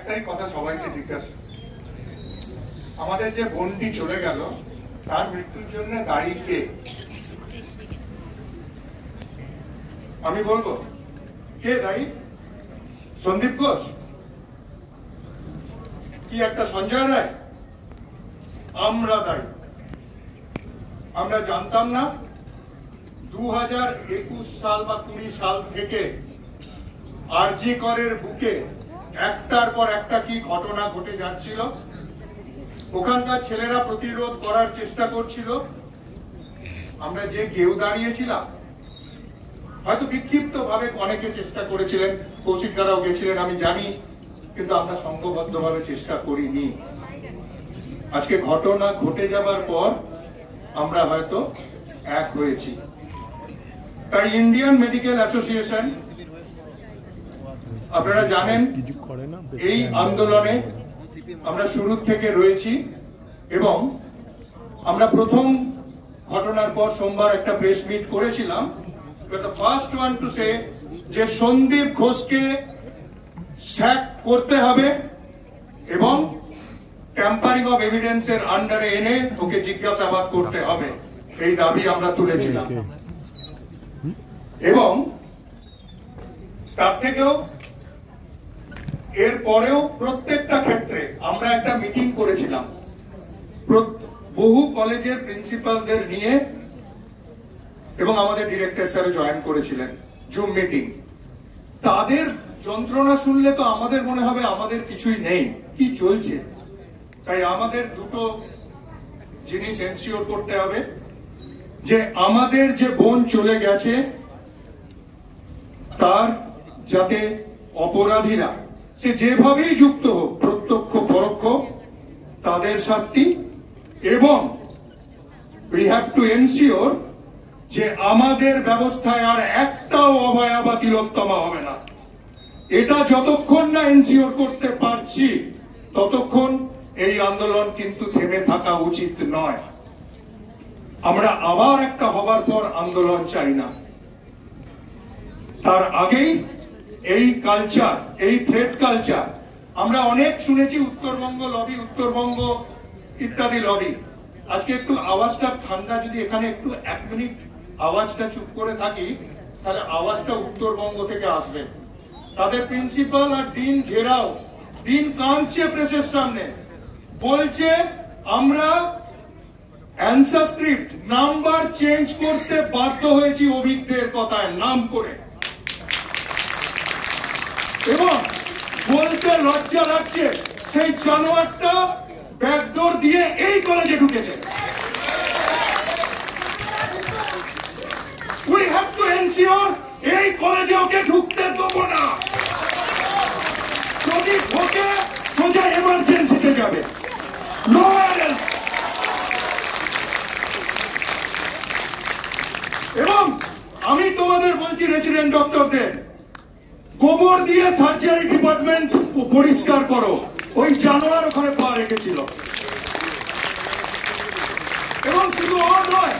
একটাই কথা সবাইকে জিজ্ঞাসা, আমাদের যে বোনটি চলে গেল তার মৃত্যুর জন্য দায়ী কে? আমি বলবো কে দায়ী? সন্দীপ ঘোষ কি একটা সঞ্জয় রায়? আমরা দায়ী। আমরা জানতাম না 2021 সাল বা 20 সাল থেকে আরজি করের বুকে একটার পর একটা কি ঘটনা ঘটে যাচ্ছিল। ওখানকার ছেলেরা প্রতিরোধ করার চেষ্টা করছিল, আমরা যে কেউ দাঁড়িয়েছিলাম। হয়তো বিক্ষিপ্ত ভাবে অনেকে চেষ্টা করেছিলেন, কৌশিক দ্বারাও গেছিলেন আমি জানি, কিন্তু আমরা সংঘবদ্ধভাবে চেষ্টা করিনি। আজকে ঘটনা ঘটে যাবার পর আমরা হয়তো এক হয়েছি। তাই ইন্ডিয়ান মেডিকেল অ্যাসোসিয়েশন, আপনারা জানেন এই আন্দোলনে আমরা শুরু থেকে রয়েছি এবং আমরা প্রথম ঘটনার পর সোমবার একটা প্রেস মিট করেছিলাম। the first one to say যে সন্দীপ ঘোষকে স্যাক করতে হবে এবং ট্যাম্পারিং অফ এভিডেন্সের আন্ডারে এনে ওকে জিজ্ঞাসাবাদ করতে হবে, এই দাবি আমরা তুলেছিলাম। এবং তার থেকেও এর পরেও প্রত্যেকটা ক্ষেত্রে আমরা একটা মিটিং করেছিলাম বহু কলেজের প্রিন্সিপালদের নিয়ে, এবং আমাদের ডিরেক্টর স্যারও জয়েন করেছিলেন জুম মিটিং। তাদের যন্ত্রণা শুনলে তো আমাদের মনে হবে আমাদের কিছুই নেই, কি চলছে। তাই আমাদের দুটো জিনিস এনশিওর করতে হবে, যে আমাদের যে বোন চলে গেছে তার যাতে অপরাধীরা সে যেভাবেই যুক্ত হোক, প্রত্যক্ষ পরোক্ষ, তাদের শাস্তি, এবং উই হ্যাভ টু এনশিওর যে আমাদের ব্যবস্থায় আর একটাও অভয়া বা তিলোত্তমা হবে না। এটা যতক্ষণ না এনশিওর করতে পারছি ততক্ষণ এই আন্দোলন কিন্তু থেমে থাকা উচিত নয়। আমরা আবার একটা হবার পর আন্দোলন চাই না, তার আগেই এই কালচার, এই থ্রেড কালচার আমরা অনেক শুনেছি, উত্তরবঙ্গ লবি, উত্তরবঙ্গ ইত্যাদি লবি। আজকে একটু আওয়াজটা ঠান্ডা, যদি এখানে একটু 1 মিনিট আওয়াজটা চুপ করে থাকি তাহলে আওয়াজটা উত্তরবঙ্গ থেকে আসবে। তাদের প্রিন্সিপাল আর ডিন ঘেরাও, ডিন কাঁদছে প্রেসের সামনে, বলছে আমরা অ্যান্সার স্ক্রিপ্ট নাম্বার চেঞ্জ করতে বাধ্য হয়েছি অভিজ্ঞদের কথায় নাম করে, এবং বলতে লজ্জা লাগছে সেই জানোয়ারটা ব্যাকডোর দিয়ে এই কলেজে ঢুকেছে। We have to ensure এই কলেজে ওকে ঢুকতে দেবো না। যদি ঢোকে সোজা এমার্জেন্সিতে যাবে, nowhere else। এবং আমি তোমাদের বলছি রেসিডেন্ট ডক্টরদের, গোবর দিয়ে সার্জারি ডিপার্টমেন্ট পরিষ্কার করো, ওই জানোয়ার ওখানে পা রেখেছিল। এবং শুধু ও নয়,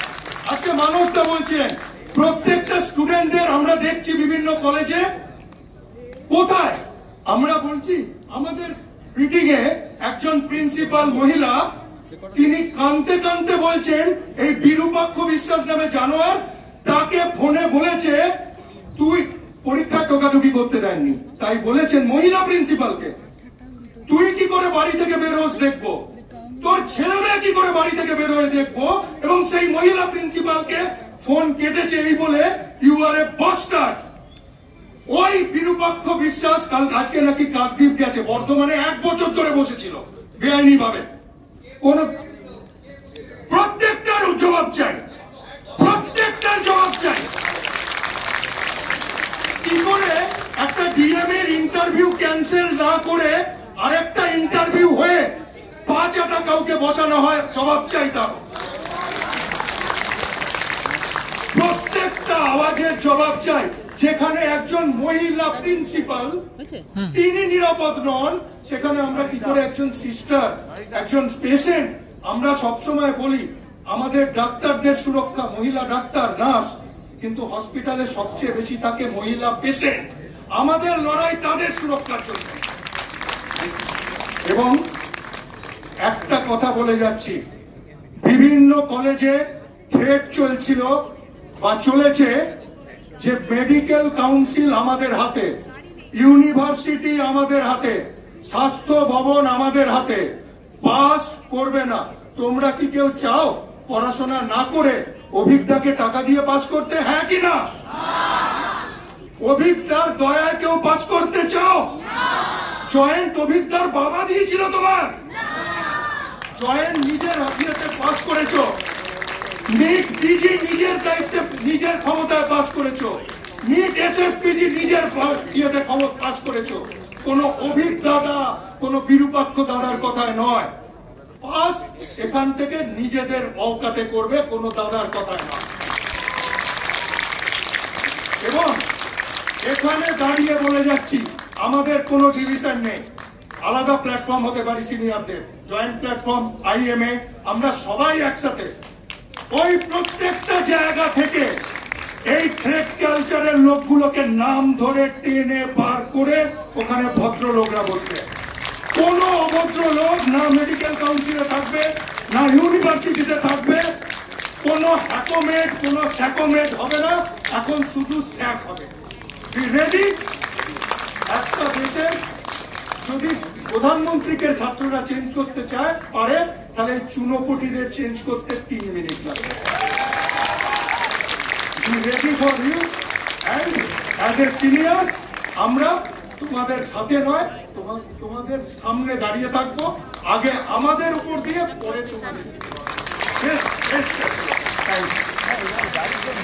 আজকে মানুষটা বলছেন প্রত্যেকটা স্টুডেন্টদের আমরা দেখছি বিভিন্ন কলেজে, কোথায় আমরা বলছি আমাদের মিটিং এ একজন প্রিন্সিপাল মহিলা, তিনি কাঁদতে কাঁদতে বলছেন এই বিরূপাক্ষ বিশ্বাস নামে জানোয়ার তাকে ফোনে বলেছে তুই পরীক্ষা টোকাটুকি করতে দেননি, তাই বলেছেন মহিলা প্রিন্সিপালকে তুই কি করে বাড়ি থেকে বেরোস দেখবো, তোর ছেলে মেয়ে কি করে বাড়ি থেকে বেরোয় দেখবো। এবং সেই মহিলা প্রিন্সিপালকে ফোন কেটেছে এই বলে ইউ আর এ বাস্টার্ড। ওই বিরূপাক্ষ বিশ্বাস কাল আজকে নাকি কাকদ্বীপ গেছে, বর্ধমানে 1 বছর ধরে বসেছিল বেআইনি ভাবে। কোন প্রত্যেকটার জবাব চাই, প্রত্যেকটার জবাব চাই। কি করে একটা ডিএম এর ইন্টারভিউ ক্যান্সেল না করে আরেকটা ইন্টারভিউ হয়ে 5 কাউকে বসানো হয়, জবাব চাই তার। প্রত্যেকটা আওয়াজের জবাব চাই। যেখানে একজন মহিলা প্রিন্সিপাল তিনি নিরাপদ নন, সেখানে আমরা কি করে একজন সিস্টার, একজন পেশেন্ট। আমরা সবসময় বলি আমাদের ডাক্তারদের সুরক্ষা, মহিলা ডাক্তার, নার্স, কিন্তু হসপিটালে সবচেয়ে বেশি থাকে মহিলা পেশেন্ট। আমাদের লড়াই তাদের সুরক্ষার জন্য। এবং একটা কথা বলে যাচ্ছি, বিভিন্ন কলেজে থ্রেট চলছিল বা চলেছে যে মেডিকেল কাউন্সিল আমাদের হাতে, ইউনিভার্সিটি আমাদের হাতে, স্বাস্থ্য ভবন আমাদের হাতে, পাস করবে না। তোমরা কি কেউ চাও পড়াশোনা না করে অভিজ্ঞতাকে টাকা দিয়ে পাস করতে? হ্যাঁ কি না? অভিজ্ঞতার দয়ায় কেউ পাস করতে চাও? জয়েন্ট অভিজ্ঞতার বাবা দিয়েছিল তোমার? জয়েন্ট নিজের হাতিয়াতে পাস করেছো, নিট পিজি নিজের দায়িত্বে নিজের ক্ষমতায় পাস করেছো, নিট এসএসপিজি নিজের ইয়েতে পাস করেছো। কোন অভিজ্ঞতা কোন বিরূপাক্ষ দাদার কথায় নয়, পাস এখান থেকে নিজেদের অকাতে করবে, কোন দাদার কথায় নয়। এবং এখানে দাঁড়িয়ে বলে যাচ্ছি, আমাদের কোনো ডিভিশন নেই, আলাদা প্ল্যাটফর্ম হতে পারি সিনিয়রদের, জয়েন্ট প্ল্যাটফর্ম, আইএমএ, আমরা সবাই একসাথে ওই প্রত্যেকটা জায়গা থেকে এই থ্রেড কালচারের লোকগুলোকে নাম ধরে টেনে বার করে ওখানে ভদ্রলোকরা বসবে। কোন অভদ্র লোক না মেডিকেল কাউন্সিলে থাকবে, না ইউনিভার্সিটিতে থাকবে। কোন হ্যাকোমেট, কোন স্যাকোমেট হবে না, এখন শুধু স্যাক হবে। রেডি? একটা দেশে যদি প্রধানমন্ত্রীকে ছাত্ররা চেঞ্জ করতে চায় পারে, তাহলে চুনোপটিদের চেঞ্জ করতে 3 মিনিট লাগবে। Ready for you and as a senior আমরা তোমাদের সাথে নয়, তোমাদের সামনে দাঁড়িয়ে থাকবো, আগে আমাদের উপর দিয়ে পরে তোমাদের।